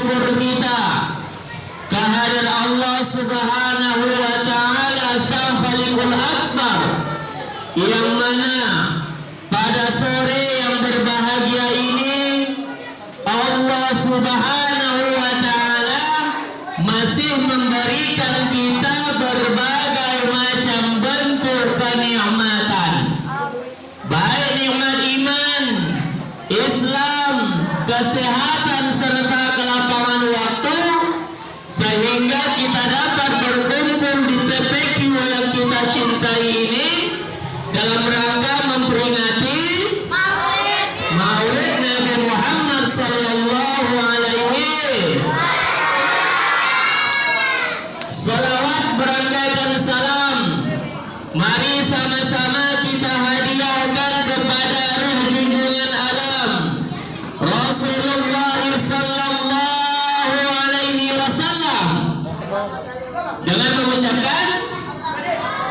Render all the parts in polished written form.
syukur kita kehadiran Allah Subhanahu wa Ta'ala Sang Khaliqul Akbar, yang mana pada sore yang berbahagia ini Allah Subhanahu wa Ta'ala masih memberikan kita berbagai macam bentuk kenikmatan, baik nikmat iman, Islam, kesehatan serta kelapangan waktu, sehingga kita dapat berkumpul di TPQ yang kita cintai ini dalam rangka memperingati Maulid Nabi Muhammad sallallahu alaihi. Salawat berangkaikan salam, mari sama-sama kita hadiahkan kepada ruh junjungan alam Rasulullah sallallahu alaihi wasallam dengan mengucapkan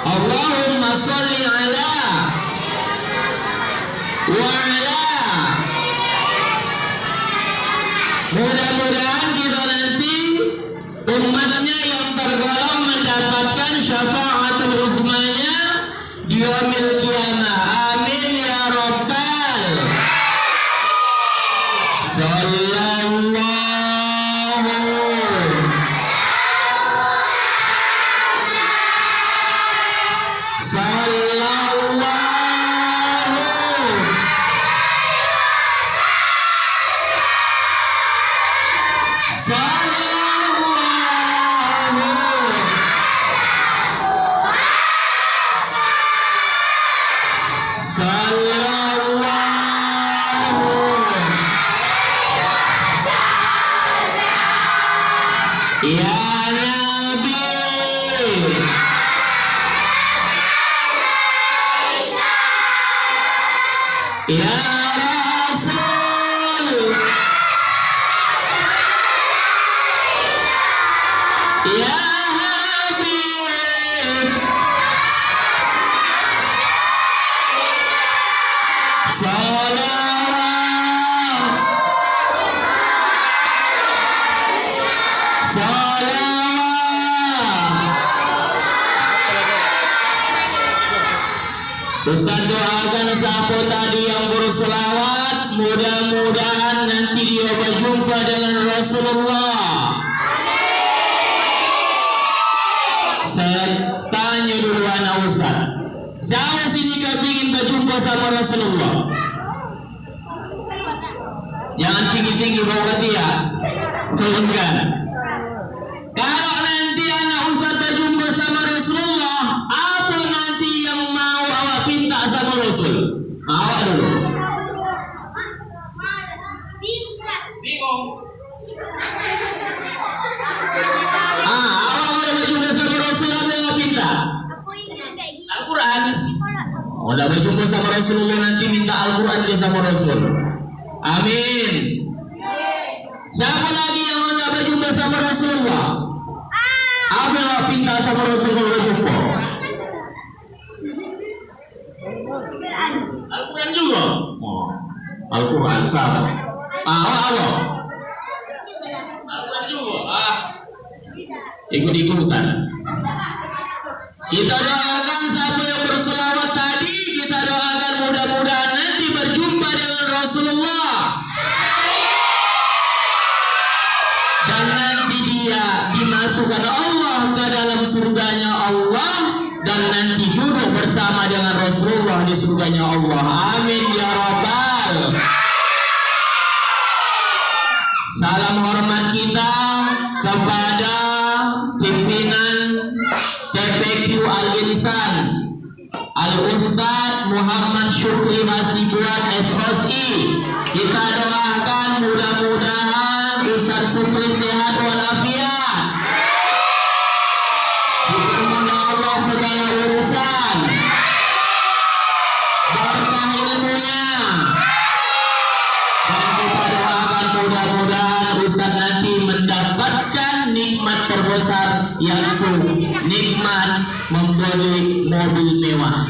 Allahumma sholli ala wa ala. Mudah-mudahan kita nanti umatnya yang tergolong mendapatkan syafaatul uzmanya di yaumil qiyamah. Amin ya rabbal. Sallallahu ya Nabi, ya Rasul, ya Habib, Ustaz doakan siapa tadi yang berselawat, mudah-mudahan nanti dia berjumpa dengan Rasulullah. Saya tanya dulu anak Ustaz, siapa sini kepingin berjumpa sama Rasulullah? Jangan tinggi-tinggi bawa dia, turunkan. Kalau nanti anak Ustaz berjumpa sama Rasulullah, apa nanti yang mau awak pinta sama Rasul? Awak dulu. Bingung. Awak mau berjumpa sama Rasul, apa yang pinta? Al-Quran. Oh, dah berjumpa sama Rasulullah nanti minta Al-Quran dia sama Rasul. Amin. Siapa lagi yang hendak berjumpa sama Rasulullah? Apa yang pinta sama Rasulullah berjumpa? Al-Quran juga. Oh, Al-Quran sama. Apa? Al-Quran juga. Ikut-ikutan. Kita doakan siapa yang berselawat tadi, kita doakan mudah-mudahan nanti berjumpa dengan Rasulullah. Dan nanti dia dimasukkan Allah ke dalam surganya Allah, dan nanti duduk bersama dengan Rasulullah di surganya Allah. Amin ya rabbal. Salam hormat kita kepada pimpinan TPQ Al-Insan Al-Ustaz Muhammad Syukri Hasibuan SOSI. Kita doakan mudah-mudahan Ustaz Syukri sehat walafiat, dipermudah Allah segala urusan, berkah ilmunya, dan kita doakan mudah-mudahan Ustaz nanti mendapatkan nikmat terbesar, yaitu nikmat membeli mobil mewah.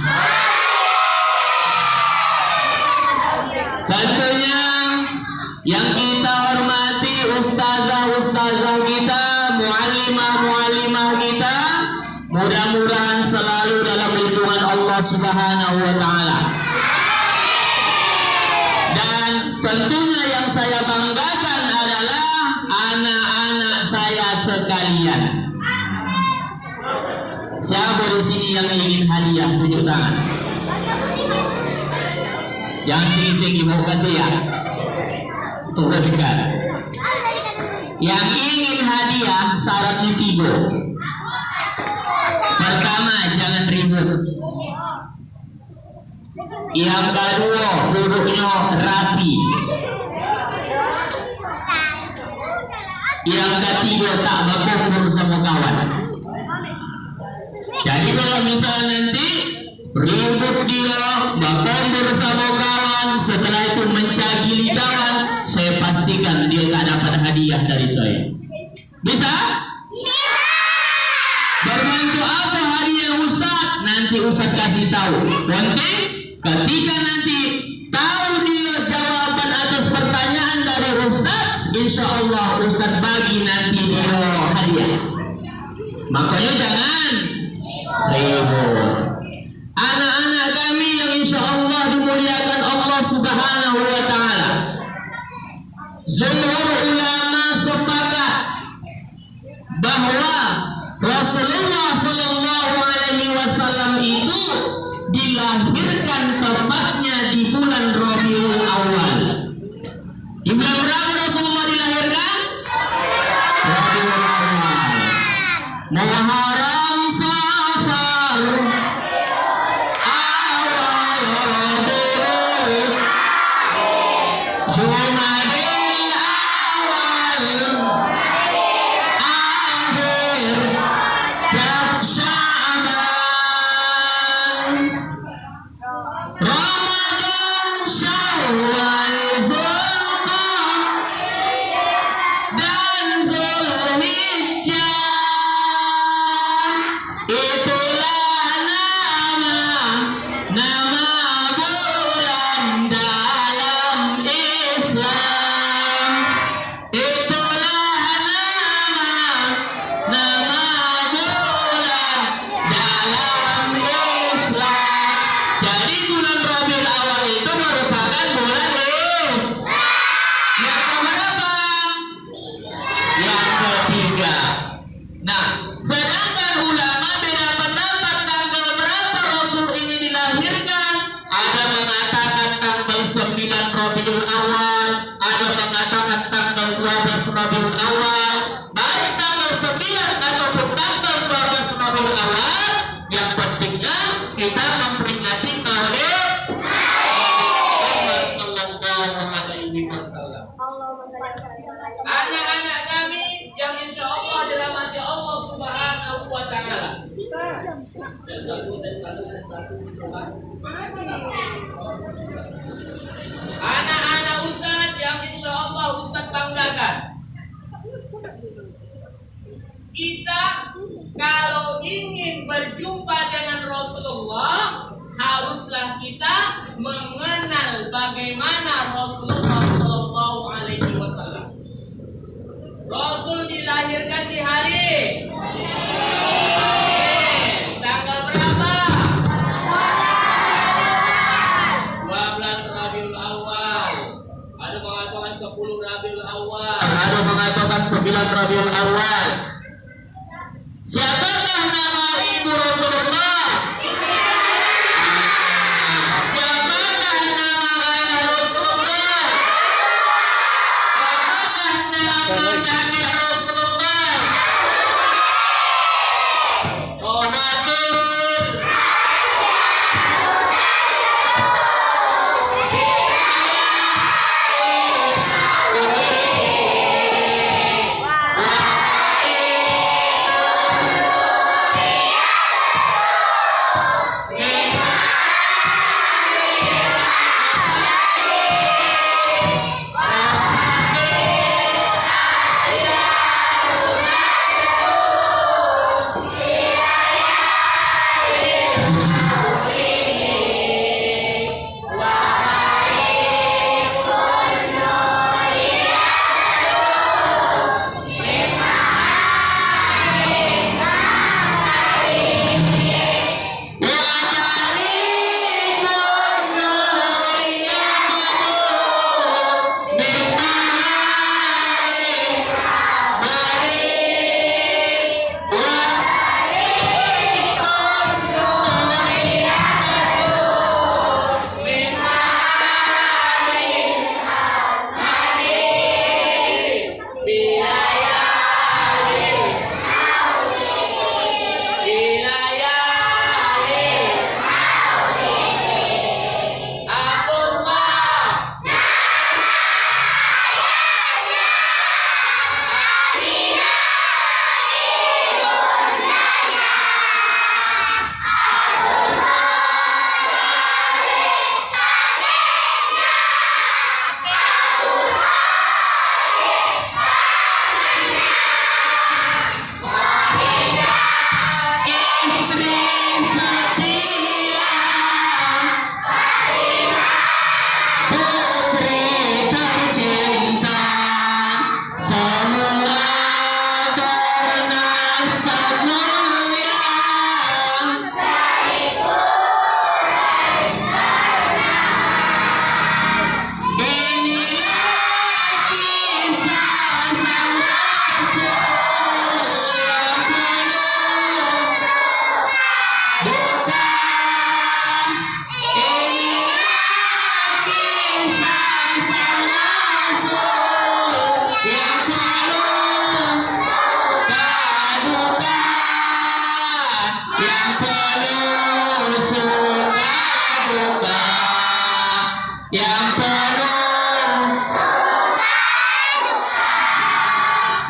Tentunya yang kita hormati ustazah kita, muallimah kita, mudah-mudahan selalu dalam lindungan Allah Subhanahu wa taala. Dan tentunya yang saya banggakan adalah anak-anak saya sekalian. Siapa di sini yang ingin hadiah? Tunjuk tangan. Jangan tinggi-tinggi, mau ganti ya. Turun dekat. Yang ingin hadiah syaratnya 3. Pertama, jangan ribut. Yang kedua, duduknya rapi. Yang ketiga, tak berkumpul sama kawan. Jadi kalau misalnya nanti ribut dia, berkumpul sama kawan, setelah itu mencagili kawan, saya pastikan dia tak dapat hadiah dari saya. Bisa? Bisa. Berbantu apa hadiah Ustaz? Nanti Ustaz kasih tahu. Penting ketika nanti tahu dia jawaban atas pertanyaan dari Ustaz, insya Allah Ustaz bagi nanti dia hadiah. Makanya jangan ribut. Anak-anak kami yang insya Allah dimuliakan Allah Subhanahu wa taala. Jumhur ulama sepakat bahwa Rasulullah sallallahu alaihi wasallam itu dilahirkan tepatnya di bulan Rabiul Awal. Di bulan berapa Rasulullah dilahirkan? Rabiul Awal. Muharram, Safar, awal Rabiul, Jumadil awal, akhir Sya'ban, Ramadan, Syawal, Zulqa'dah dan Zulhijjah. Itulah nama bulan dalam Islam. Itulah nama bulan dalam Islam. Jadi bulan Rabiul Awal itu merupakan bulan Islam. Yang keberapa? Yang ketiga. Nah, sedangkan ulama beda pendapat tanggal berapa Rasul ini dilahirkan. Ada mengatakan tanggal 9 Rabiul Awal, ada mengatakan tanggal 12 Rabiul Awal. Baik tanggal 9 ataupun tanggal 12 Rabiul Awal, yang pentingnya kita memperingati Maulid Muhammad sallallahu alaihi wasallam. Anak-anak kami yang insya Allah dirahmati Allah Subhanahu wa taala. Anak-anak Ustaz yang insya Allah Ustaz banggakan. Kita kalau ingin berjumpa dengan Rasulullah, haruslah kita mengenal bagaimana Rasulullah Sallallahu Alaihi Wasallam. Rasul dilahirkan di hari tanggal berapa? 12 Rabiul Awal. Ada mengatakan 10 Rabiul Awal. Ada mengatakan 9 Rabiul Awal. Siapakah nama ibu Rasulullah? Siapakah nama ayah Rasulullah? Siapakah nama nenek Rasulullah? Ramadan.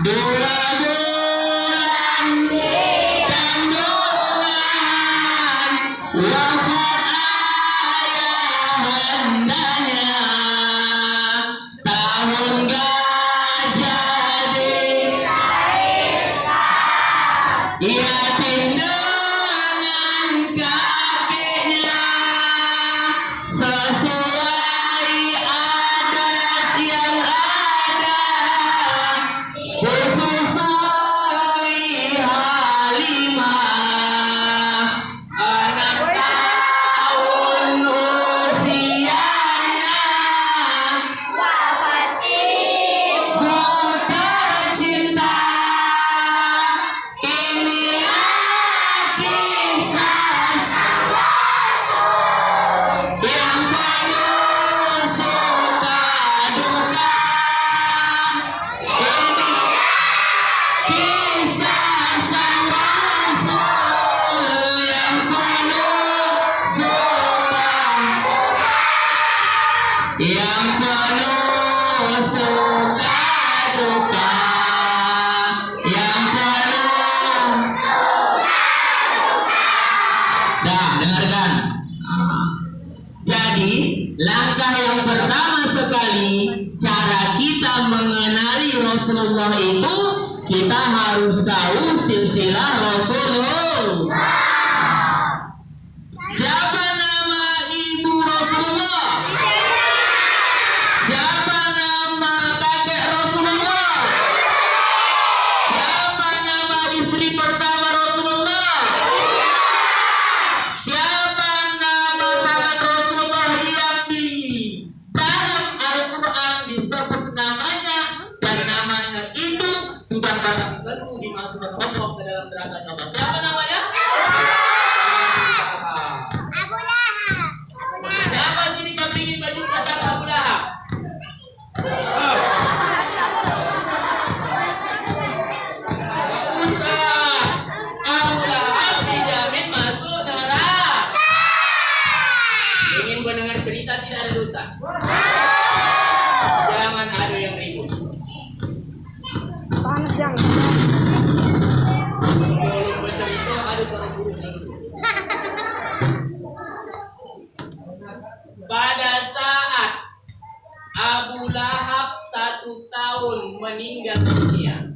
2 bulan kandungan, wafat ayah hendanya, tahun gajah yatim dengan kakeknya, sesuai adat yang ada, khususui Halimah. 6 tahun usianya, ku tercinta. Inilah kisah yang penuh suka duka. Ini kisah sang Rasul yang penuh suka, yang penuh suka duka, yang penuh. Dah, dengarkan. Jadi, langkah yang pertama sekali, cara kita mengenali Rasulullah itu, kita harus tahu silsilah Rasulullah. Siapa nama ibu Rasulullah? Siapa nama kakek Rasulullah? Siapa nama istri pertama Rasulullah? Siapa nama Muhammad Rasulullah yang di dalam Al-Quran disebut namanya, dan namanya itu sudah barang tentu dimasukkan Allah ke dalam neraka Allah. Siapa namanya? Abu Lahab. Siapa sini kepingin berjumpa sama Abu Lahab? Abu Lahab dijamin masuk neraka. Ingin mendengar cerita tidak ada dosa. Jangan ada yang ribut. Panas jangan. Belum bercerita ada seorang guru yang ribut. Pada saat Abu Lahab 1 tahun meninggal dunia.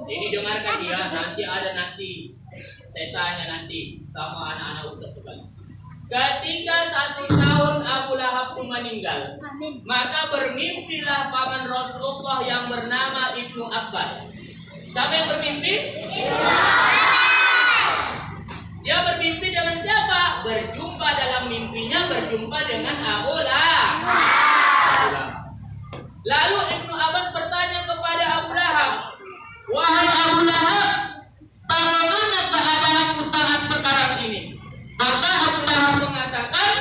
Ini dengarkan ya, nanti saya tanya nanti sama anak-anak Ustaz sekali. Ketika 1 tahun Abu Lahab itu meninggal, Amin. maka bermimpilah paman Rasulullah yang bernama Ibnu Abbas. Siapa yang bermimpi? Dia bermimpi dengan siapa? Berjumpa dalam mimpinya, berjumpa dengan Abu Lahab. Lalu Ibnu Abbas bertanya kepada Abu Lahab, Wahai Abu Lahab, bagaimana keadaanmu saat sekarang ini? Maka Abu Lahab mengatakan,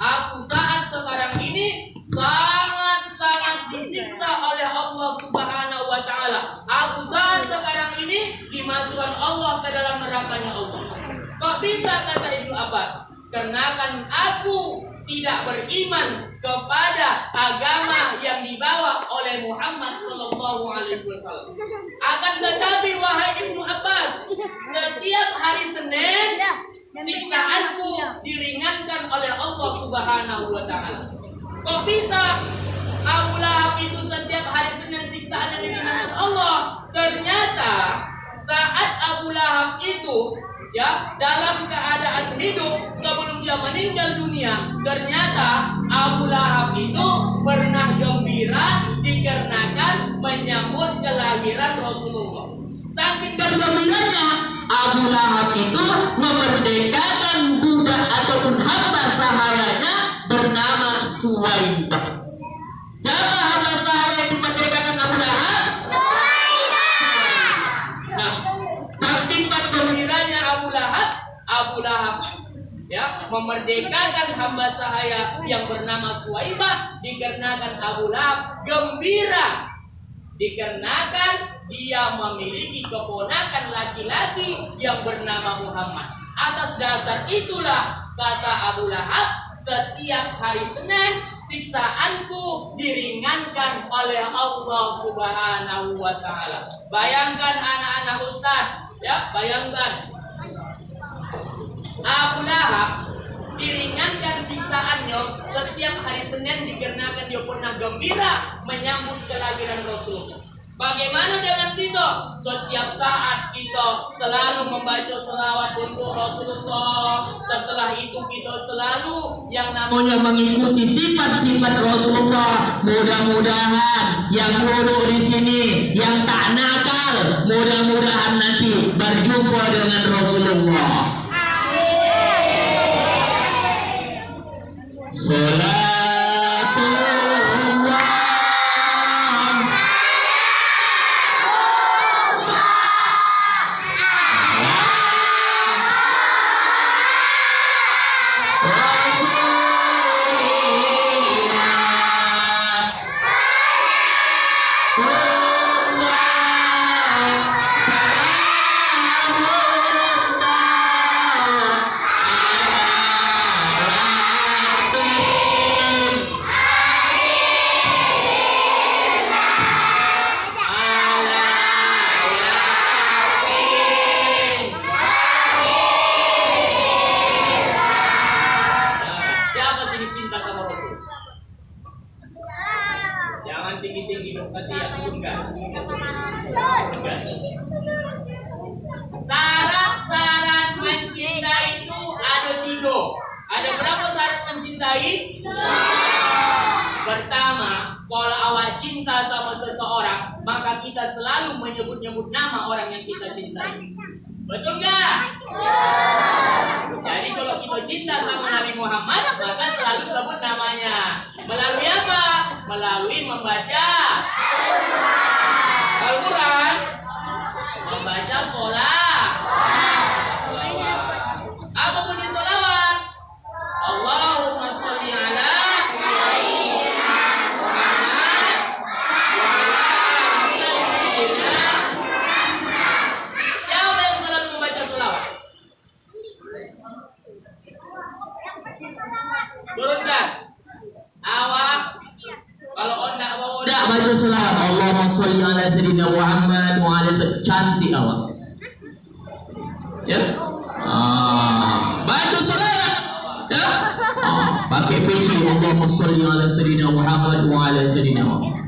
aku saat sekarang ini sangat-sangat disiksa oleh Allah Subhanahu wa Ta'ala. Aku saat sekarang ini dimasukkan Allah ke dalam nerakanya Allah. Kok bisa, kata Ibnu Abbas? Karena kan aku tidak beriman kepada agama yang dibawa oleh Muhammad Sallallahu Alaihi Wasallam. Akan tetapi wahai Ibnu Abbas, setiap hari Senin siksaanku diringankan oleh Allah Subhanahu Wa Taala. Kok bisa Abu Lahab itu setiap hari Senin siksaannya diringankan Allah? Ternyata saat Abu Lahab itu ya dalam keadaan hidup sebelum dia meninggal dunia, ternyata Abu Lahab itu pernah gembira dikarenakan menyambut kelahiran Rasulullah. Saking gembiranya Abu Lahab itu memerdekakan budak ataupun hamba sahayanya bernama Suwaibah. Siapa hamba sahaya yang dimerdekakan Abu Lahab? Nah, saking gembiranya Abu Lahab ya memerdekakan hamba sahaya yang bernama Suwaibah, dikarenakan Abu Lahab gembira dikarenakan dia memiliki keponakan laki-laki yang bernama Muhammad. Atas dasar itulah kata Abu Lahab, setiap hari Senin siksaanku diringankan oleh Allah Subhanahu wa taala. Bayangkan anak-anak Ustaz, ya, bayangkan Abu Lahab diringankan siksaannya setiap hari Senin dikarenakan dia pernah gembira menyambut kelahiran Rasulullah. Bagaimana dengan kita? Setiap saat kita selalu membaca selawat untuk Rasulullah. Setelah itu kita selalu yang namanya mengikuti sifat-sifat Rasulullah. Mudah-mudahan yang bodoh di sini, yang tak nakal, mudah-mudahan nanti berjumpa dengan Rasulullah. Salatullah syarat-syarat mencintai itu ada 3. Ada berapa syarat mencintai? Pertama, kalau awak cinta sama seseorang, maka kita selalu menyebut-nyebut nama orang yang kita cintai. Betul nggak? Jadi kalau kita cinta sama Nabi Muhammad, maka selalu sebut namanya. Melalui apa? Melalui membaca Al-Quran, membaca sholat. Apa bunyi sholawat? Allahumma sholli ala Muhammad wa ala sayyidina. Siapa yang selalu membaca sholawat? Turunkan. Awak kalau ondak baca sholawat. Allahumma sholli ala sayyidina Muhammad wa ala cantik awak. Ya. Baca sholawat. Ya. Pakai peci Allahumma sholli ala sayyidina Muhammad wa ala sayyidina Muhammad.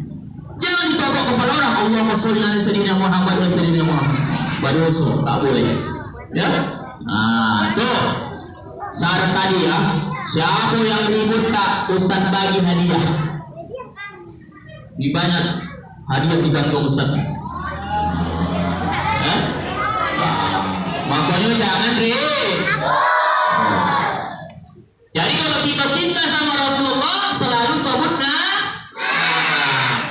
Jangan ditokok kepala orang. Allahumma sholli ala sayyidina Muhammad wa sayyidina Muhammad. Berdosa tak boleh. Ya. Tuh. Syarat tadi ya. Siapa yang ribut tak Ustaz bagi hadiah. Di banyak hadiah digantung Ustaz. Ya? Makanya jangan Jadi kalau kita cinta sama Rasulullah selalu sebut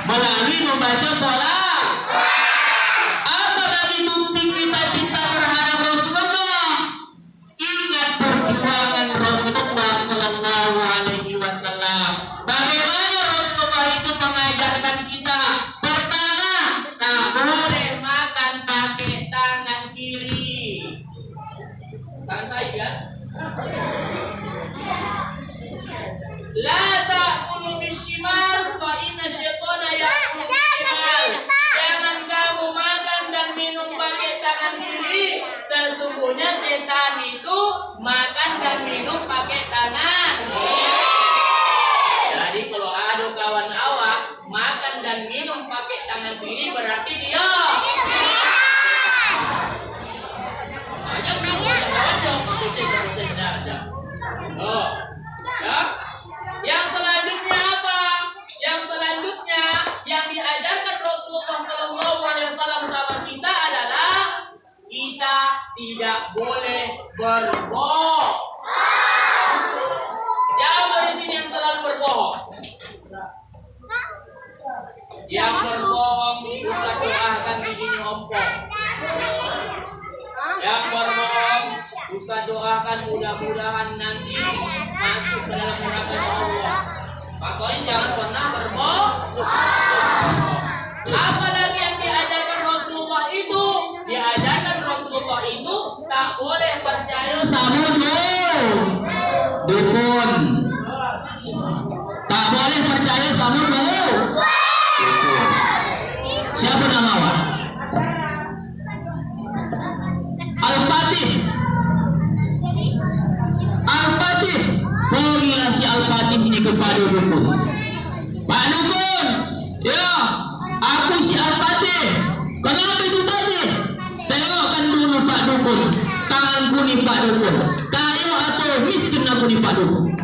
melalui membaca sholat. Apa lagi bukti kita cinta terhadap Rasulullah? Ingat perjuangan Rasulullah Sallallahu Alaihi Wasallam. Bagaimana Rasulullah itu mengajarkan kita? Pertama, tak boleh makan pakai tangan kiri. Santai ya. La ta'kulu bishimal fa inna syaitana ya'kulu bishimal. Jangan kamu makan dan minum pakai tangan kiri. Sesungguhnya setan itu makan dan minum pakai tangan. Jadi kalau ada kawan awak makan dan minum pakai tangan kiri berarti dia Oh, ya. Yang selanjutnya apa? Yang selanjutnya yang diajarkan Rasulullah Sallallahu Alaihi Wasallam sama kita adalah kita tidak boleh berbohong. Siapa di sini yang selalu berbohong? Yang berbohong Ustaz doakan giginya ompong. Yang berbohong Ustaz doakan mudah-mudahan nanti masuk ke dalam neraka Allah. Makanya jangan pernah berbohong. Apalagi yang diajarkan Rasulullah itu, tak boleh percaya sama dukun. Tak boleh kepada dukun. Pak dukun, ya, aku si Al-Fatih. Kenapa itu Fatih? Tengokkan dulu Pak dukun, tanganku nih Pak dukun. Kaya atau miskin aku nih Pak dukun.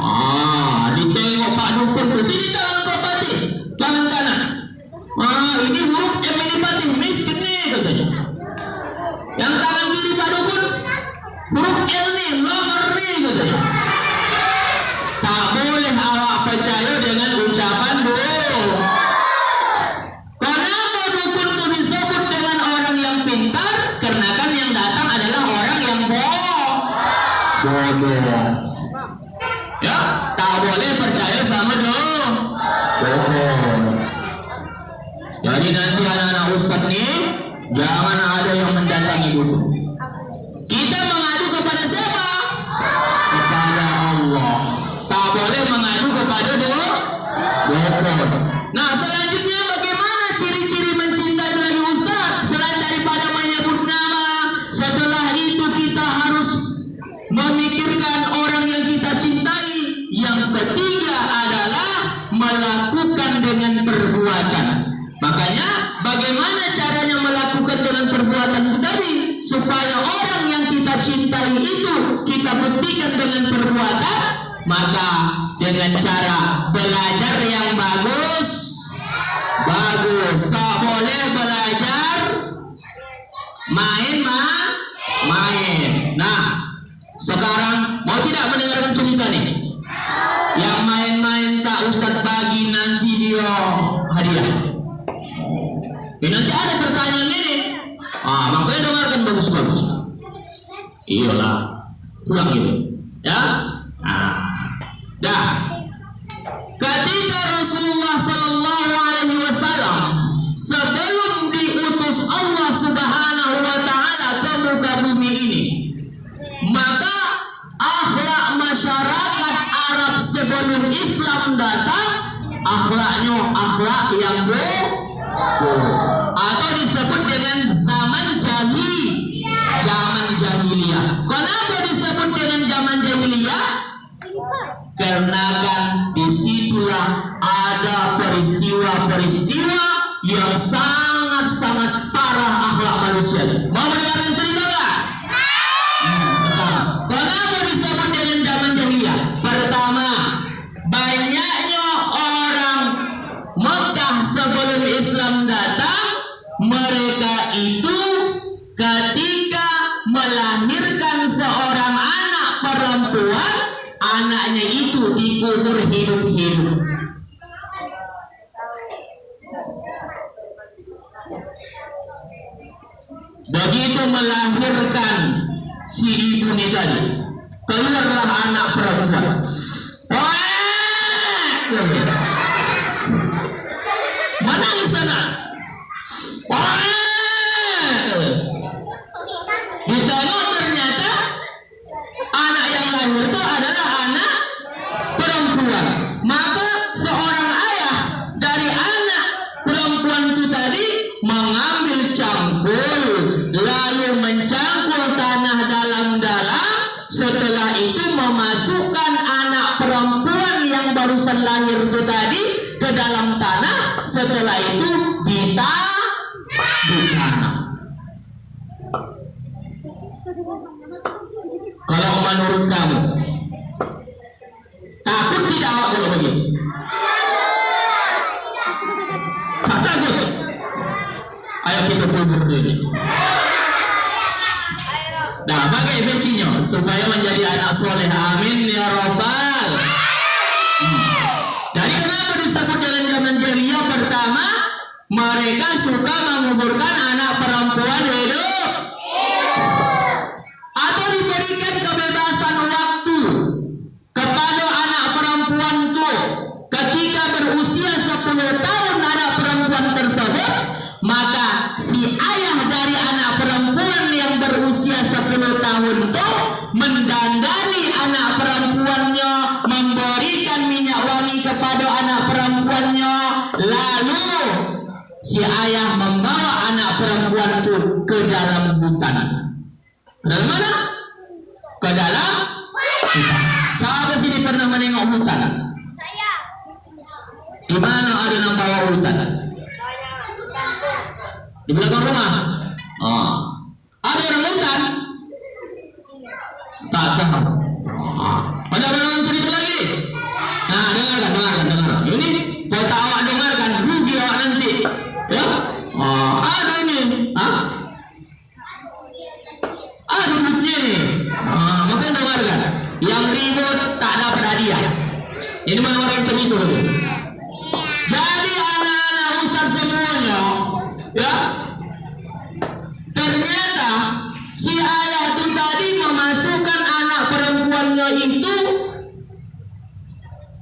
Ditengok Pak dukun tuh. Sini tangan Pak Fatih, tangan kanan. Ini huruf M ini Fatih, miskin nih katanya. Yang tangan kiri Pak dukun, huruf L nih, nomor nih katanya. Tak boleh awak percaya dengan ucapan doa. Kenapa dukun itu disebut dengan orang yang pintar? Karena kan yang datang adalah orang yang bodoh. Ya, tak boleh percaya sama dukun. Jadi nanti anak-anak ustaz nih, jangan ada yang mendatangi dukun. Kita mengadu kepada siapa? Kepada Allah. Tak boleh mengadu kepada dukun. Nah, selanjutnya bagaimana ciri-ciri mencintai dari ustaz? Selain daripada menyebut nama, setelah itu kita harus memikirkan orang yang kita cintai. Yang ketiga adalah melakukan dengan perbuatan. Makanya bagaimana caranya melakukan dengan perbuatan itu tadi, supaya orang yang kita cintai itu kita buktikan dengan perbuatan. Maka dengan cara belajar yang bagus. Tak boleh belajar main. Nah, sekarang mau tidak mendengarkan cerita nih? Yang main-main tak ustaz bagi nanti dia hadiah. Nanti ada pertanyaan ini. Makanya dengarkan bagus-bagus. Iyalah, pulang gitu. Ya. Dah. Ketika Rasulullah Sallallahu Alaihi Wasallam sebelum diutus Allah Subhanahu Wa Taala ke muka bumi ini, maka akhlak masyarakat Arab sebelum Islam datang, akhlaknya akhlak yang atau disebut dengan zaman jahiliyah. Kenapa disebut dengan zaman jahiliyah? Karena kan disitulah ada peristiwa-peristiwa yang sangat-sangat parah akhlak manusia. Mau mendengarkan cerita nggak? Kenapa disebut dengan zaman jahiliyah? Pertama, banyaknya orang Mekah sebelum Islam datang, mereka itu ketika melahirkan seorang anak perempuan, anaknya itu dikubur hidup-hidup. Begitu melahirkan si ibu ini tadi, keluarlah anak perempuan. Menangis sana. Ditengok ternyata anak yang lahir itu adalah anak perempuan. Maka seorang ayah dari anak perempuan itu tadi mengambil cangkul, lalu mencangkul tanah dalam-dalam. Setelah itu memasukkan anak perempuan yang barusan lahir itu tadi ke dalam tanah. Setelah itu ditanam. Kalau menurut kamu, takut tidak awak kalau begitu? Tak takut? Ayo kita kubur dulu. Nah, pakai becinya supaya menjadi anak soleh. Amin ya robbal. Jadi kenapa disebut dengan zaman jahiliyah? Pertama, mereka suka menguburkan anak perempuan hidup. Atau diberikan kebebasan waktu kepada anak perempuan itu. Ketika berusia 10 tahun anak perempuan tersebut, maka si ayah dari anak perempuan yang berusia 10 tahun itu mendandani anak perempuannya, memberikan minyak wangi kepada anak perempuannya, lalu si ayah membawa anak perempuan itu ke dalam hutan. Ke dalam mana? Ke dalam hutan. Siapa sini pernah menengok hutan? Saya. Di mana ada yang bawa hutan? Di belakang rumah. Oh. Ada orang hutan? Tak tahu. Oh. Ada orang cerita lagi? Nah, dengarkan. Ini kota awak dengarkan, rugi awak nanti. Ya? Oh, ada ini. Hah? Ada buktinya nih. Makanya dengarkan. Yang ribut tak dapat hadiah. Ini mana orang cerita dulu. Jadi anak-anak ustaz semuanya, ya, ternyata si ayah itu tadi memasukkan anak perempuannya itu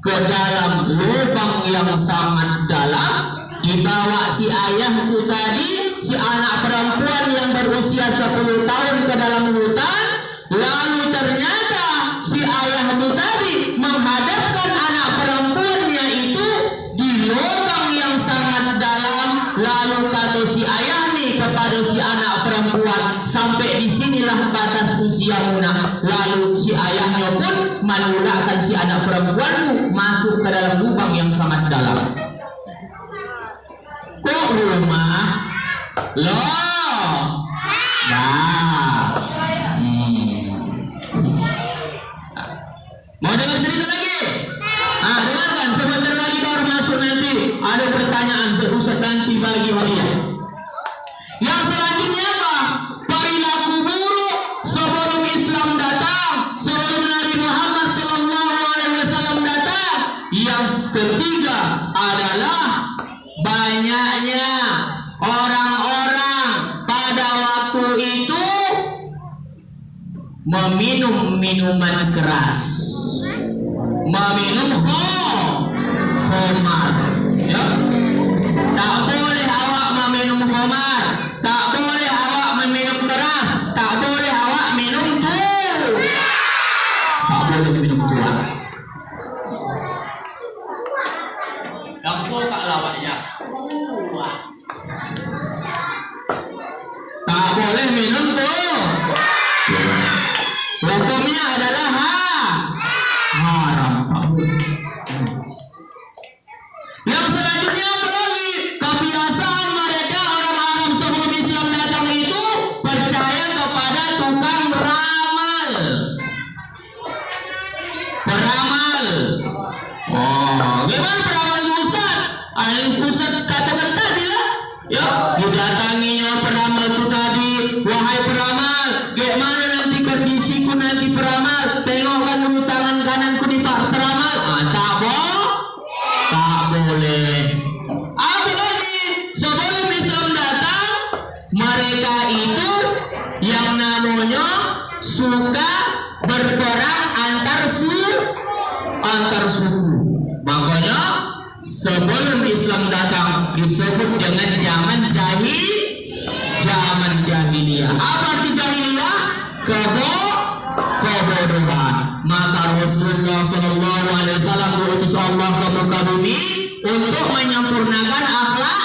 ke dalam lubang yang sangat dalam. Dibawa si ayah itu tadi, si anak perempuan yang berusia 10 tahun ke dalam hutan. Lalu ternyata si ayah itu tadi menghadapkan anak perempuannya itu di lubang yang sangat dalam. Lalu kata si ayah nih kepada si anak perempuan, sampai disinilah batas usiamu nak. Lalu si ayahnya pun menolakkan si anak perempuan itu masuk ke dalam lubang yang sangat dalam. Kok rumah? Loh. Nah. Mau dengar cerita lagi? Dengarkan, sebentar lagi baru masuk nanti. Ada pertanyaan Ustaz nanti bagi hadiah. Yang selanjutnya apa? Perilaku buruk sebelum Islam datang, sebelum Nabi Muhammad SAW datang. Yang ketiga adalah banyaknya orang-orang pada waktu itu meminum minuman keras, meminum khamar, ya. Tak boleh awak meminum khamar, tak boleh awak meminum keras, tak boleh awak minum tuh, tak boleh minum tua. Kampung kak lawaknya. Tak boleh minum tuh. Hukumnya adalah haram. Yang selanjutnya apa lagi? Kebiasaan mereka orang Arab sebelum Islam datang itu percaya kepada tukang ramal. Peramal. Oh, gimana peramal Ustaz? Ustaz katakan tadi lah. Ya, didatanginya peramal itu tadi. Wahai peramal, gimana nanti kondisiku nanti peramal? Tengokkan dulu tangan kananku di peramal. Tak boleh. Apa lagi? Sebelum Islam datang, mereka itu yang namanya suka berperang antar suku. Makanya sebelum Islam datang disebut dengan zaman jahiliyah. Apa arti jahiliyah? Kebodohan. Maka Rasulullah SAW diutus Allah ke muka bumi untuk menyempurnakan akhlak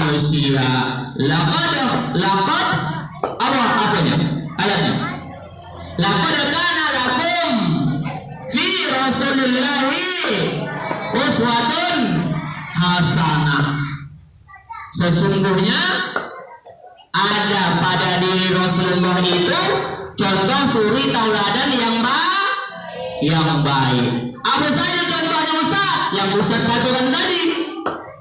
manusia. Laqad apanya? Ayatnya. Laqad kana lakum fi Rasulillahi uswatun hasanah. Sesungguhnya ada pada diri Rasulullah itu contoh suri tauladan yang baik. Apa saja contohnya Ustaz? Yang Ustaz katakan tadi,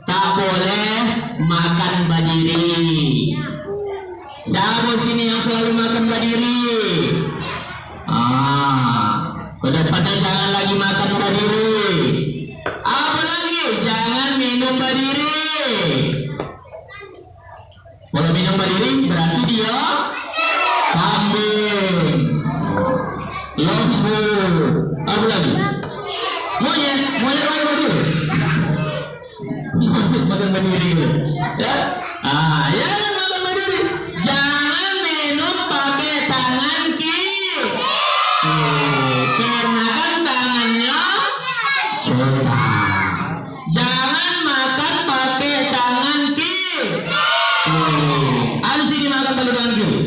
tak boleh makan badiri. Siapa sini yang selalu makan badiri? Kedepannya jangan lagi makan badiri. Apa lagi? Jangan minum badiri. Kalau minum badiri berarti dia kambing, lembu, apa lagi? Monyet makan badiri. Monyet makan badiri. Ya, jangan makan badiri. Jangan minum pakai tangan kiri. Karena kan tangannya kotor. Jangan makan pakai tangan kiri. Ada sini makan pakai tangan kiri.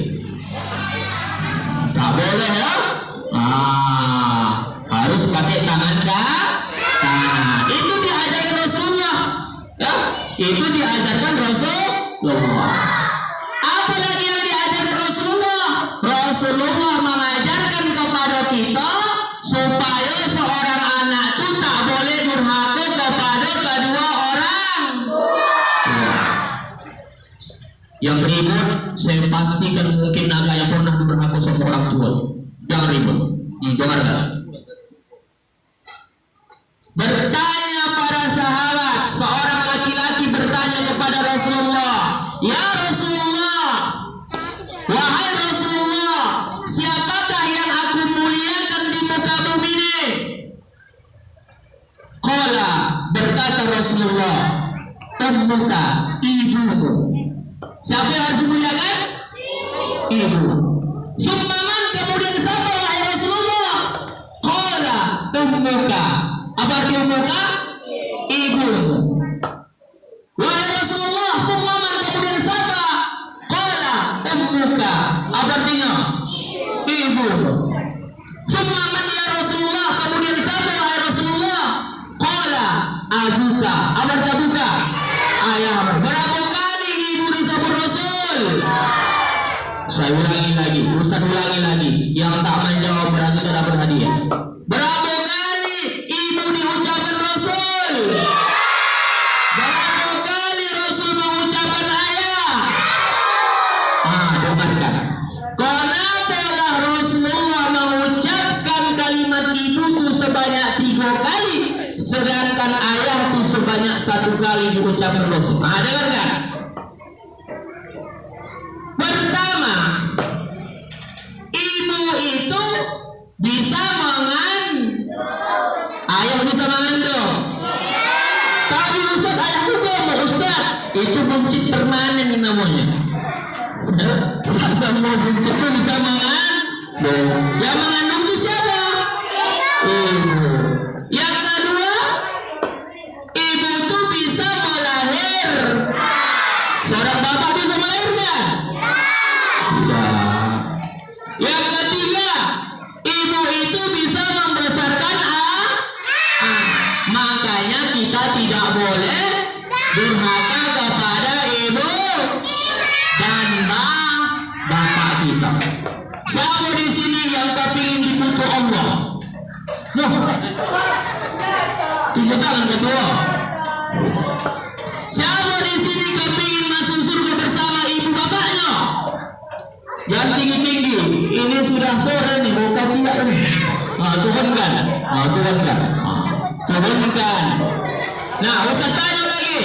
Tak boleh ya. Harus pakai tangan Apalagi yang diajarkan Rasulullah? Rasulullah mengajarkan kepada kita supaya seorang anak itu tak boleh durhaka kepada kedua orang. Yang ribut, saya pastikan mungkin agak yang pernah durhaka sama orang tua. Jangan ribut. Dengarkan. Bertanya para sahabat, seorang laki-laki bertanya kepada Rasulullah, "Ya Rasulullah, wahai Rasulullah, siapakah yang aku muliakan di muka bumi ini?" Qala, berkata Rasulullah, "Ummuka, ibumu." Siapa yang harus dimuliakan? Ibu. Summa man, kemudian siapa wahai Rasulullah? Qala, ummuka. Apa arti ummuka? Ibumu. Wahai Rasulullah, summa man, kemudian siapa? Qala, ummuka. Apa artinya? Ibumu. Summa man ya Rasulullah, kemudian siapa wahai Rasulullah? Qala, abuka. Apa arti abuka? Ayahmu. Berapa kali ibu disebut Rasul? Saya ulangi lagi, Ustaz ulangi lagi. Yang tak menjawab berarti tidak dapat hadiah. Berapa kali ibu diucapkan Rasul? Berapa kali Rasul mengucapkan ayah? Dengarkan. Kenapa Rasulullah mengucapkan kalimat ibu itu sebanyak 3 kali, sedangkan ayah itu sebanyak 1 kali diucapkan Rasul? Dengarkan. Pertama, ibu itu bisa mengandung. Ayah bisa mengandung. Tapi Ustaz, ayah hukum Ustaz, itu buncit permanen namanya. Tak semua buncit itu bisa mengandung. Yang mengandung itu siapa? Ibu. Yang kedua, ibu itu bisa melahir. Seorang bapak bisa melahirkan? Tidak. Yang ketiga, ibu itu bisa membesarkan makanya kita tidak boleh durhaka kepada ibu dan bapak kita. Siapa di sini yang kepingin dikutuk Allah? Tunjuk tangan kedua. Siapa di sini kepingin masuk surga bersama ibu bapaknya? Yang tinggi-tinggi. Ini sudah sore nih, mau kafiat nih. Turunkan. Turunkan. Nah, Ustaz tanya lagi.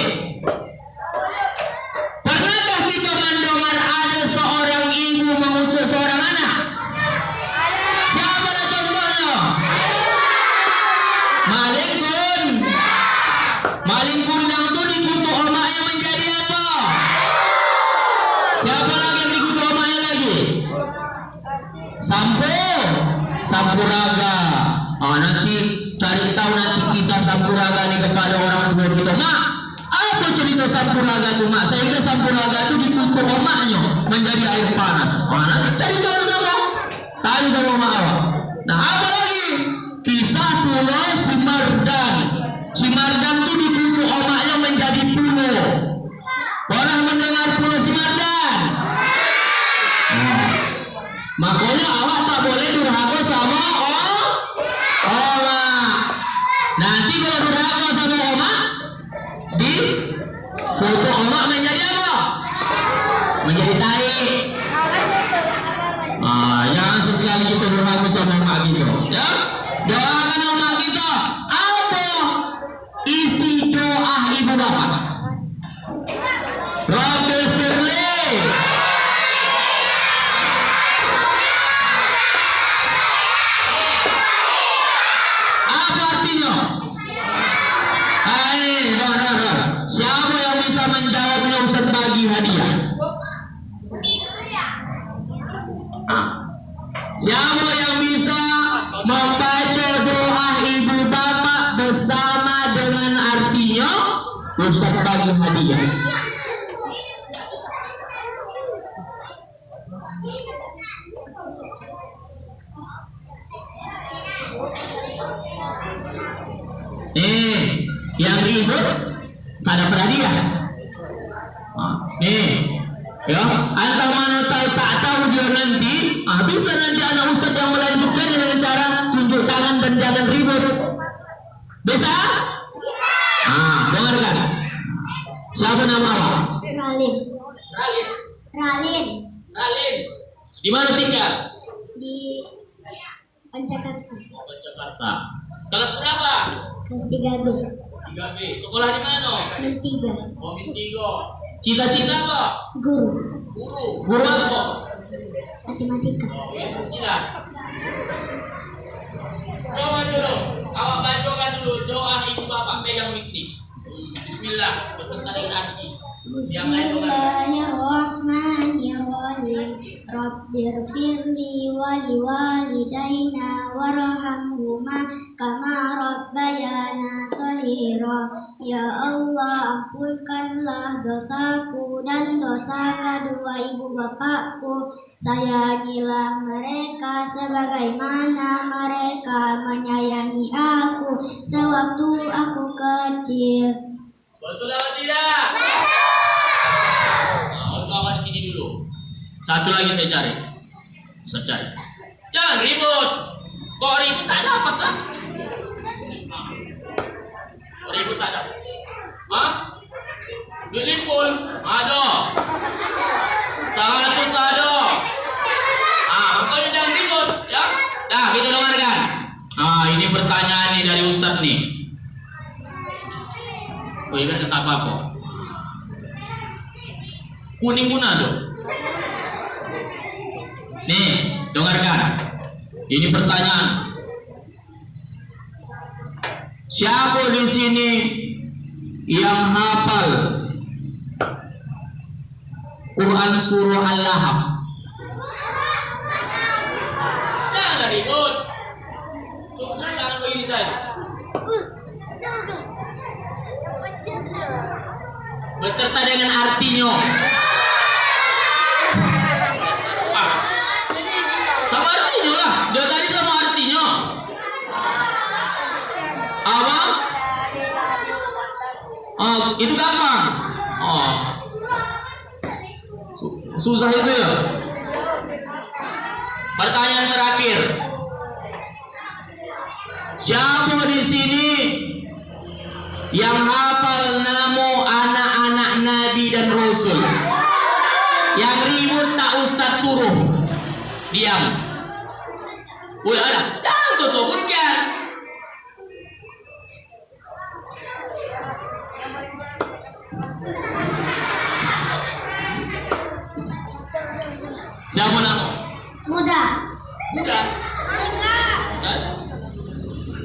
Pernahkah kita mendengar ada seorang ibu mengutuk seorang anak? Siapa lah contohnya? Maling kundang itu dikutuk omaknya menjadi apa? Siapa lagi yang dikutuk omaknya lagi? Sampuraga. Nanti cari tahu nanti kisah Sampuraga ini kepada orang tua kita. Mak, apa cerita Sampuraga itu, Mak? Sehingga Sampuraga itu dikutuk omaknya menjadi air panas. Nanti cari tahu sama. Tanya sama mak awak. Nah, apa lagi? Kisah Pulau Simardan. Simardan itu dikutuk omaknya menjadi pulau. Pernah mendengar Pulau Simardan? Makanya awak tak boleh durhaka sama omak. Nanti kalau durhaka sama omak, dikutuk omak menjadi apa? Menjadi tai. Jangan sesekali kita durhaka sama omak kita. Ya, doakan omak kita. Apa isi doa ibu bapak? Rabbil firli. Apa artinya? Siapa yang bisa menjawabnya, Ustaz bagi hadiah? Siapa yang bisa membaca doa ibu bapak bersama dengan artinya, Ustaz bagi hadiah. Yang ribut tak dapat hadiah. Nih, ya, antar mana tahu tak tahu dia nanti, bisa nanti anak ustaz yang melanjutkan dengan cara tunjuk tangan dan jangan ribut. Bisa? Dengarkan. Siapa nama awak? Ralin. Ralin. Ralin. Ralin. Di mana tinggal? Di Pancakarsa. Jakarta. Kelas berapa? Kelas 3B. 3B. Sekolah di mana? Min 3. Oh, Min 3. Cita-cita apa? Guru. Guru. Guru apa? Matematika. Oh, ya, silakan. Coba dulu. Awak bacakan dulu doa ibu bapak pegang mikri. Bismillah. Beserta dengan arti. Bismillahirrahmanirrahim. Rabbirfirli wali walidayna warhamhuma kama rabbayana shaghira. Ya Allah, ampunkanlah dosaku dan dosa kedua ibu bapakku. Sayangilah mereka sebagaimana mereka menyayangi aku sewaktu aku kecil. Betul atau tidak? Kawan di sini dulu. Satu lagi saya cari. Saya cari. Jangan ribut. Kok ribut tak dapat kan? Ribut tak dapat. Dilipun. Ada. Seratus ada. Makanya jangan ribut, ya. Nah, kita dengarkan. Ini pertanyaan nih dari Ustadz nih. Oh, iya kan tak apa-apa. Kuning pun ada. Nih, dengarkan. Ini pertanyaan. Siapa di sini yang hafal Quran surah Al-Lahab? Jangan ribut. Tunggu tangan begini saja. Beserta dengan artinya. Sama artinya lah. Dia tadi sama artinya. Apa? Itu gampang. Susah itu ya. Pertanyaan terakhir. Siapa di sini yang hafal nama anak-anak Nabi dan Rasul? Yang ribut tak Ustaz suruh diam. Woi, ada. Jangan kau sebutkan. Siapa nama? Muda. Mudah.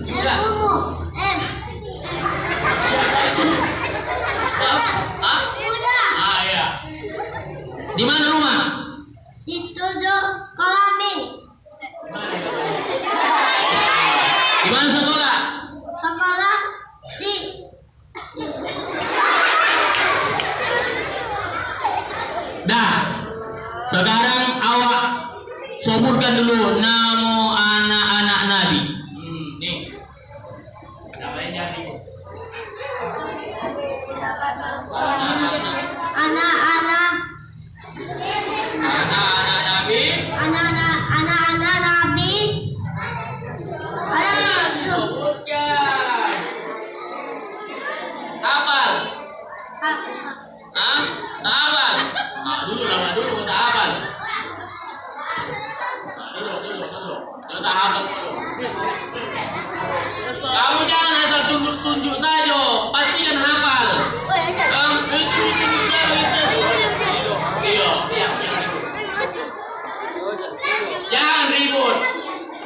Mudah. M. Muda. Ya. Di mana rumah? Di 7 Kolamin. Di mana sekolah? Sekolah di Dah. Sekarang awak sebutkan dulu nama anak-anak Nabi. Nih. Namanya jadi. anak-anak Anak-anak Nabi. anak-anak Nabi. Jangan disebutkan. Hafal. Hafal. Dulu tak hafal. Dulu. Jangan tak hafal dulu. Kamu jangan asal tunjuk-tunjuk saja. Pastikan hafal. Jangan ribut.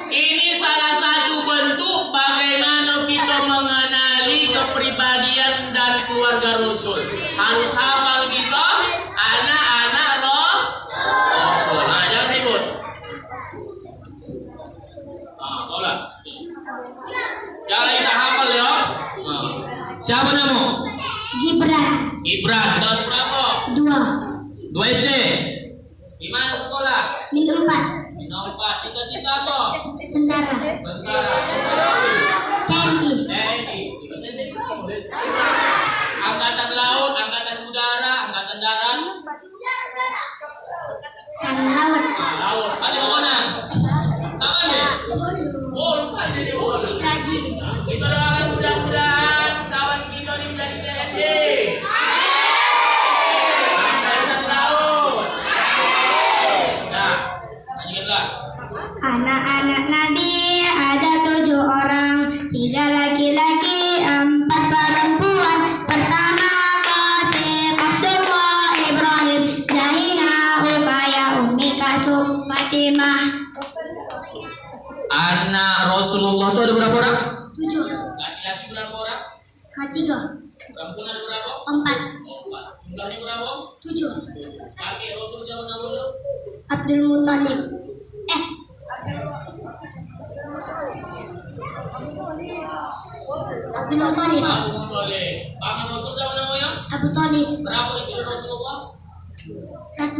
Ini salah satu bentuk bagaimana kita mengenali kepribadian dan keluarga Rasul. Harus hafal kita anak-anak Rasul. Jangan ribut. Tolak. Jangan kita hafal ya. Siapa nama? Gibran. Gibran. Kelas berapa? 2 2 SD. Di mana sekolah? Min 4 Minum Pak. Cita-cita apa? Tentara. Tentara. TNI. TNI. Angkatan laut, angkatan udara, angkatan darat. Laut. Laut. Ada mana? Tangan ya? Oh, lupa jadi Uji lagi. Kita doakan mudah-mudahan kawan kita ini menjadi PNJ. Angkatan laut. Nah, lanjutlah. Anak-anak Nabi ada 7 orang, 3 laki-laki, 4 perempuan. Pertama Qasim, Abdullah, Ibrahim, Zahina, Uqaya, Umi Kasum, Fatimah. Anak Rasulullah itu ada berapa orang? 7. Laki-laki berapa orang? 3. Perempuan ada berapa? 4. Jumlahnya berapa? 7. Kakek Rasul zaman dahulu. Abdul Muthalib. Abdul Muthalib. Abu Thalib. Paman Rasul zaman namanya? Abu Talib. Berapa istri Rasulullah? 1.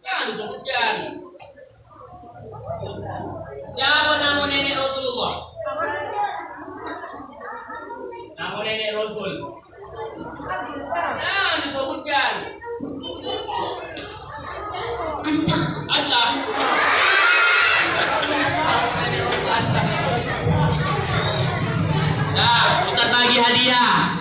Kan disebutkan. Siapa nama nenek Rasulullah? Nama nenek Rasul. Kan disebutkan. Anta. Allah. Nah, Ustaz bagi hadiah.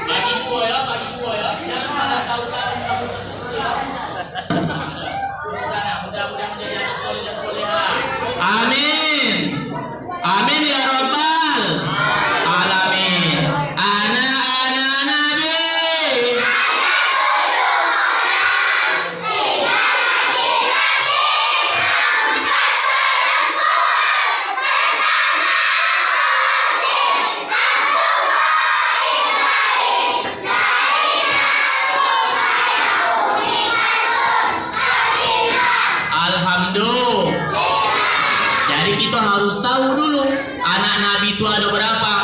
Bagi gua ya. Jangan malah tahu-tahu kamu ya. Mudah-mudahan menjadi anak soleh dan solehah. Amin. Amin ya Rabbal alamin. Anak-anak Nabi. Alhamdulillah. Jadi kita harus tahu dulu anak Nabi itu ada berapa.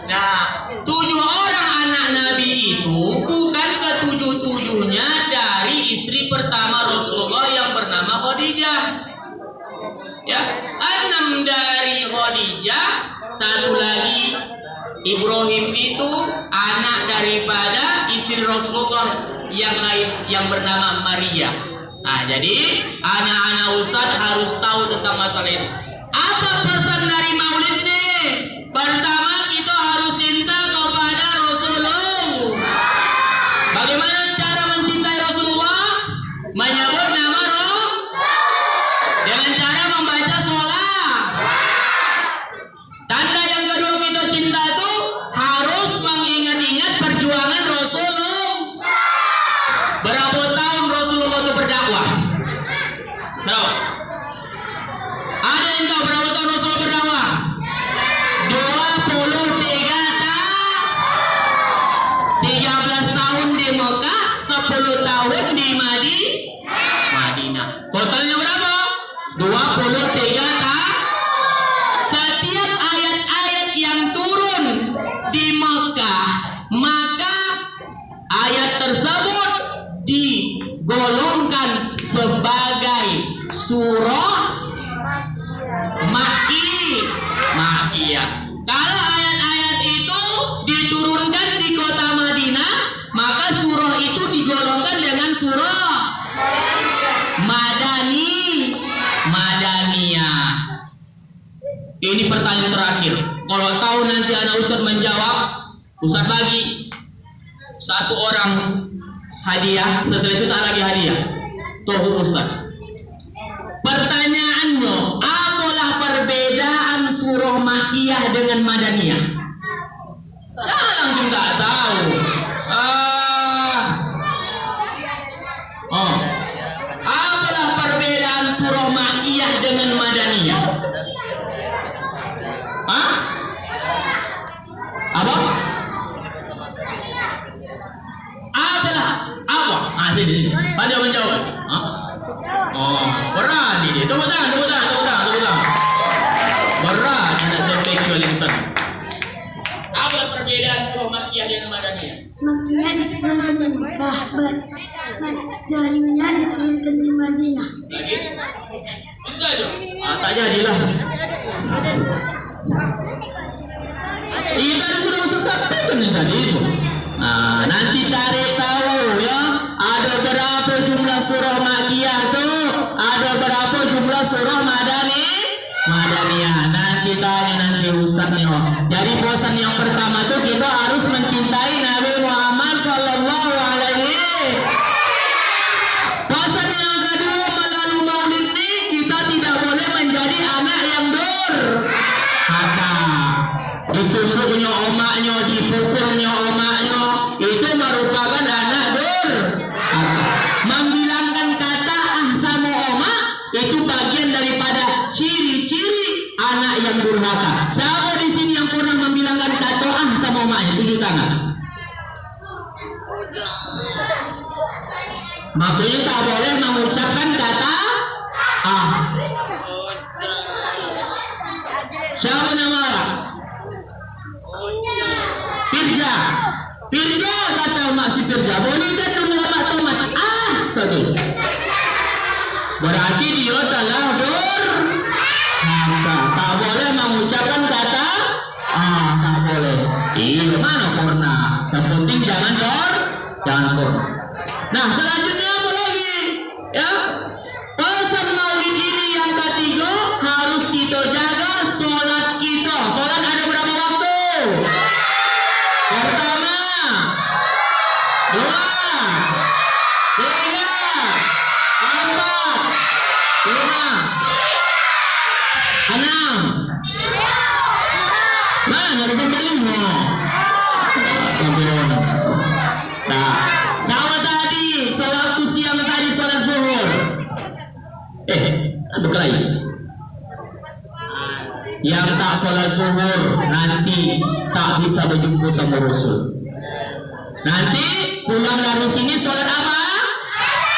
Nah, 7 orang anak Nabi itu bukan ketujuh-tujuhnya dari istri pertama Rasulullah yang bernama Khadijah. Ya, 6 dari Khadijah, 1 lagi Ibrahim itu anak daripada istri Rasulullah yang lain yang bernama Maria. Nah, jadi anak-anak Ustadz harus tahu tentang masalah ini. Apa pesan dari Maulid nih? Pertama, kita harus cinta kepada Rasulullah. Bagaimana cara mencintai Rasulullah? Menyebut nama Roh dengan cara membaca sholat. Tanda yang kedua kita cinta itu harus mengingat-ingat perjuangan Rasulullah. Berapa tahun Rasulullah itu berdakwah? Tahu? Ada yang tahu berapa tahun Rasulullah berdakwah? 23 13 tahun di Mekah, 10 tahun di Madinah. Totalnya berapa? 23 tahun. Setiap ayat-ayat yang turun di Mekah, maka ayat tersebut digolongkan sebagai surah Makkiyah. Kalau ayat-ayat itu diturunkan di kota Madinah, maka surah itu digolongkan dengan surah Madaniyah. Ini pertanyaan terakhir. Kalau tahu nanti anak Ustaz menjawab, Ustaz bagi 1 orang hadiah, setelah itu tak lagi hadiah. Tuh Ustaz. Pertanyaannya, apalah perbedaan surah Makkiyah dengan Madaniyah? Nah, langsung tak tahu. Apalah perbedaan surah Makkiyah dengan Madaniyah? Hah? Apa? Apalah? Apa? Sini. Pada menjawab. Oh, berani dia. Tepuk tangan. Berani nak sampai ke balik sana. Apa perbedaan surah Makkiyah dengan Madaniyah? Makkiyah diturunkan di Mekah, Madaniyah diturunkan di Madinah. Lagi? Bisa itu. Tak jadilah. Iya tadi sudah usah sampaikan yang tadi itu. Nah, nanti cari tahu ya, ada berapa jumlah surah Makkiyah tuh, ada berapa jumlah surah Madaniyah. Nanti tanya nanti ustaznya. Jadi bosan yang pertama tuh kita harus mencintai Nabi Muhammad Sallallahu Alaihi. Bosan yang kedua melalui maulid ini kita tidak boleh menjadi anak yang durhaka. Ditumbuknya omaknya, dipukulnya omaknya, itu merupakan anak durhaka. Membilangkan kata ah sama omak itu bagian daripada ciri-ciri anak yang durhaka. Siapa di sini yang pernah membilangkan kata ah sama omaknya? Tunjuk tangan. Makanya tak boleh mengucapkan kata ah. Siapa nama? Firja. Firja kata mak si Firja. Boleh kan tunggu mak tomat? Ah, tadi. Berarti dia telah durhaka. Tak boleh mengucapkan kata ah, tak boleh. Iya mana pernah. Yang penting jangan pernah. Nah selanjutnya apa lagi? Ya, pesan maulid ini yang ketiga harus kita jaga sholat kita. Sholat ada berapa waktu? Pertama, 2, 3, 4, 5, 6. Mana ada sampai 5? Sampai 6. Nah, sama tadi sewaktu siang tadi sholat zuhur. Berkelahi. Yang tak sholat zuhur nanti tak bisa berjumpa sama Rasul. Nanti pulang dari sini sholat apa?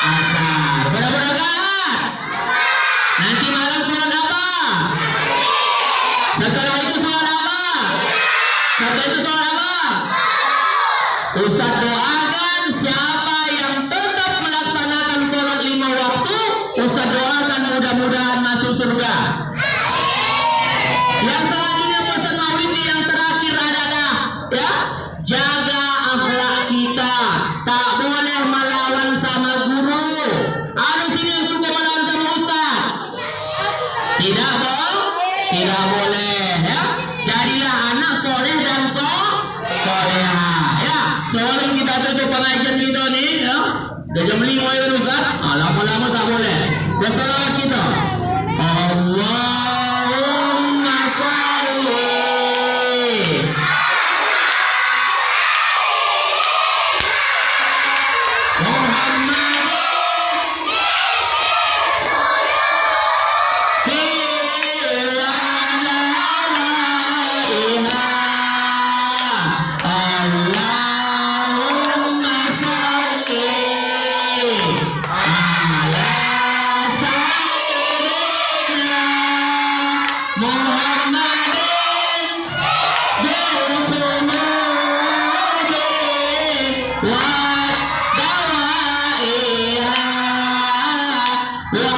Asar. Berapa rakaat? Nanti malam sholat apa? Setelah itu sholat apa? Setelah itu sholat apa? Ustaz doakan siapa yang tetap melaksanakan sholat 5 waktu, Ustaz doakan mudah-mudahan masuk surga. Yang selanjutnya pesan maulid yang terakhir adalah ya, jaga akhlak kita. Tak boleh melawan sama guru. Ada sini yang suka melawan sama Ustaz? Tidak boleh ya. Jadilah anak soleh dan soleha ya. Sebelum kita tutup pengajian kita nih ya, udah jam 5 ya Ustaz. Lama-lama tak boleh. Wassalawat kita. Allahumma sholli Muhammad Allahumma sholli ala sayyidina Muhammadin bil qulubi wa dawaiha wa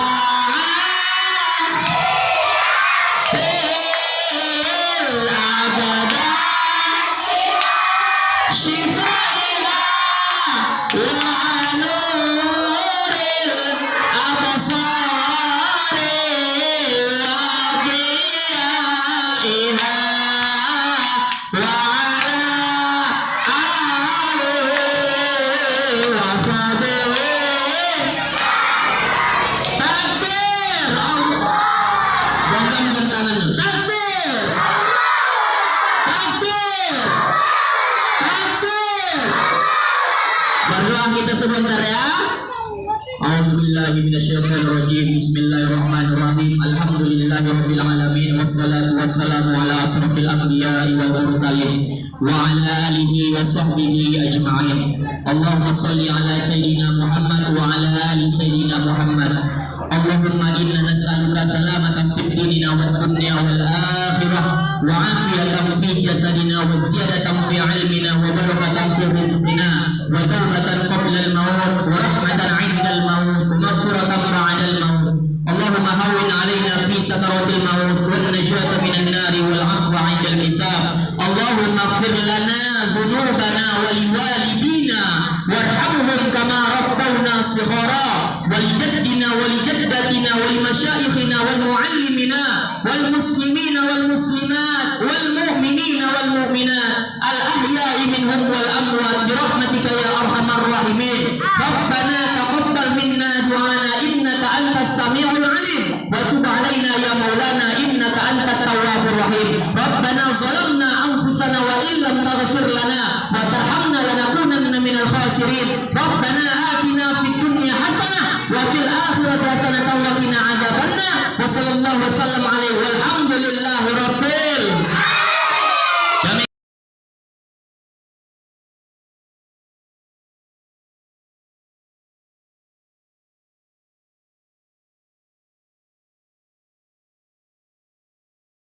bil abada shifaiha wa nuril absari wa diyaiha wa ala alihi wa sahbihi. Takbir Allah. Banggakan tangannya. Takbir. Takbir. Takbir. Berdoa kita sebentar ya. A'udzubillahi minasyaitonirrajim. Bismillahirrahmanirrahim. Alhamdulillahirabbil alamin wassalatu wassalamu ala asrofil anbiya'i wal mursalin wa ala alihi wa sahbihi ajma'in. Allahumma shalli ala sayyidina Muhammad wa ala ali sayyidina Muhammad. Allahumma inna nas'aluka salamatan fid dinina wad dunya wal akhirah wa afiyatan fi jasadina wa ziyadatan fi ilmina wa barakatan fi rizqina wa tawbatan qabla al maut wa rahmatan 'inda al maut wa maghfiratan ba'da al maut. Allahumma hawwin 'ala ولجدتنا ولمشايخنا والمعلمنا والمسلمين والمسلمات والمؤمنين والمؤمنات الأحياء منهم والأموات برحمتك يا أرحم الراحمين. ربنا تقبل منا دعانا إنك أنت السميع العليم وتب علينا يا مولانا إنك أنت التواب الرحيم. ربنا ظلمنا أنفسنا وإن لم تغفر لنا وترحمنا لنكونن من الخاسرين. ربنا